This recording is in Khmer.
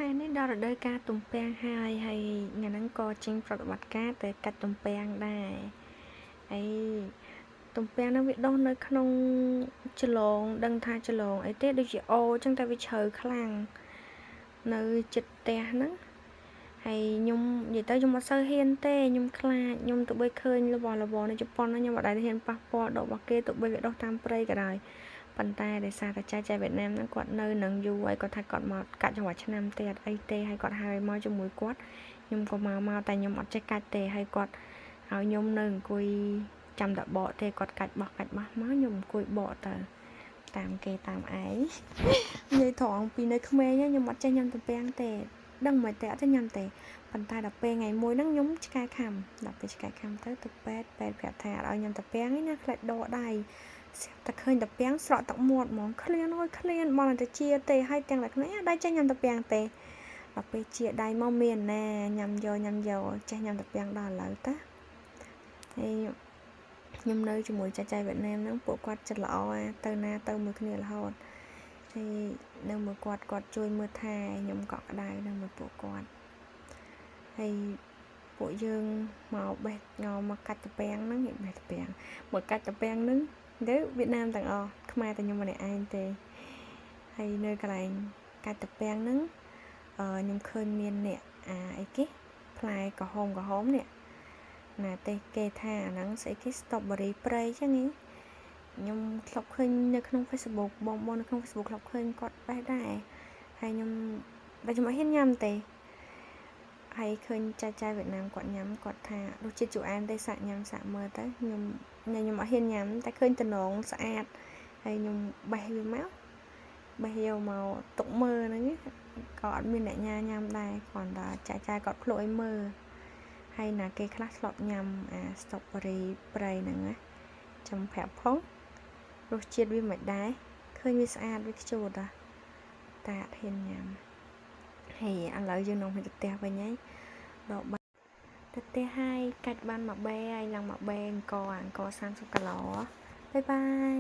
ខែនេះដល់រដូវកាលទំពាំងហើយថ្ងៃហ្នឹងក៏ចេញប្រតិបត្តិការទៅកាច់ទំពាំងដែរហើយទំពាំងហ្នឹងវាដុះនៅក្នុងច្រឡងដឹងថាច្រឡងអីទេដូចជាអូអញ្ចឹងតែវាជ្រៅខ្លាំងនៅចិត្តផ្ទះហ្នឹងហើយខ្ញុំនិយាយទៅខ្ញុំអត់សូវហ៊ានទេខ្ញុំខ្លាចខ្ញុំទៅបីឃើញរបស់នៅជប៉ុនខ្ញុំអត់ដែលហ៊ានប៉ះពាល់ដករបស់គេទៅបីវាដុះតាមព្រៃក៏ដោយប៉ុន្តែដោយសារតែចៅវៀតណាមហ្នឹងគាត់នៅនឹងយូរហើយគាត់ថាគាត់មកកាច់រាល់ឆ្នាំទេអត់អីទេហើយគាត់ហៅមកជាមួយគាត់ខ្ញុំក៏មកតែខ្ញុំអត់ចេះកាច់ទេហើយគាត់ឲ្យខ្ញុំនៅអង្គុយចាំតែបកទេគាត់កាច់បោះមកខ្ញុំអង្គុយបកទៅតាមគេតាមឯងនិយាយត្រង់ពីនៅក្មេងខ្ញុំអត់ចេះញ៉ាំទំពាំងទេដឹងមិនទេអត់ចេះញ៉ាំទេប៉ុន្តែដល់ពេលថ្ងៃមួយហ្នឹងខ្ញុំឆ្កែខំដល់ពេលឆ្កែខំទៅពេទ្យប្រាប់ថាអត់ឲ្យញ៉ាំទំពាំងណាខ្លាចដកដៃស្រាប់តែឃើញទំពាំងស្រក់ទឹកមាត់ហ្មងឃ្លានមកតែជាទេហើយទាំងតែគ្នាដៃចេះញ៉ាំទំពាំងទេដល់ពេលជាដៃមកមានណាញ៉ាំយកចេះញ៉ាំទំពាំងដល់ឥឡូវតាហើយខ្ញុំនៅជាមួយចៅវៀតណាមហ្នឹងពួកគាត់ចិត្តល្អទៅណាទៅមួយគ្នារហូតហើយនៅមួយគាត់ជួយមើលថែខ្ញុំកក់ក្ដៅនៅមួយពួកគាត់ហើយពួកយើងមកបេះមកកាច់ទំពាំងហ្នឹងបេះទំពាំងមកកាច់ទំពាំងហ្នឹងទៅវៀតណាមទាំងអស់ខ្មែរតែខ្ញុំម្នាក់ឯងទេហើយនៅកន្លែងកាច់ទំពាំងហ្នឹងខ្ញុំឃើញមានអ្នកអីគេផ្លែក្រហមនេះណាទេគេថាអាហ្នឹងស្អីគេ strawberry ព្រៃចឹងហីខ្ញុំធ្លាប់ឃើញនៅក្នុង Facebook បងនៅក្នុង Facebook ធ្លាប់ឃើញគាត់បេះដែរហើយខ្ញុំអត់ហ៊ានញ៉ាំទេហើយឃើញចៅវៀតណាមគាត់ញ៉ាំគាត់ថារសជាតិជូរអែមទេសាក់ញ៉ាំសាក់មើលទៅខ្ញុំអត់ហ៊ានញ៉ាំតែឃើញតំណងស្អាតហើយខ្ញុំបេះវាមកបេះយកមកទុកមើលហ្នឹងក៏អត់មានអ្នកញ៉ាំដែរគ្រាន់តែចៅគាត់ភ្លក់ឲ្យមើលហើយណាគេខ្លះធ្លាប់ញ៉ាំstrawberry ព្រៃហ្នឹងណាចាំប្រាប់ផងរសជាតិវាមិនដែរឃើញវាស្អាតវាខ្ជូតតែអត់ហ៊ានញ៉ាំហើយឥឡូវយើងនឹងទៅផ្ទះវិញហើយដកបាត់ទៅផ្ទះហើយកាច់បានមួយបេហើយឡើងមួយបេអង្គ30គីឡូបាយបាយ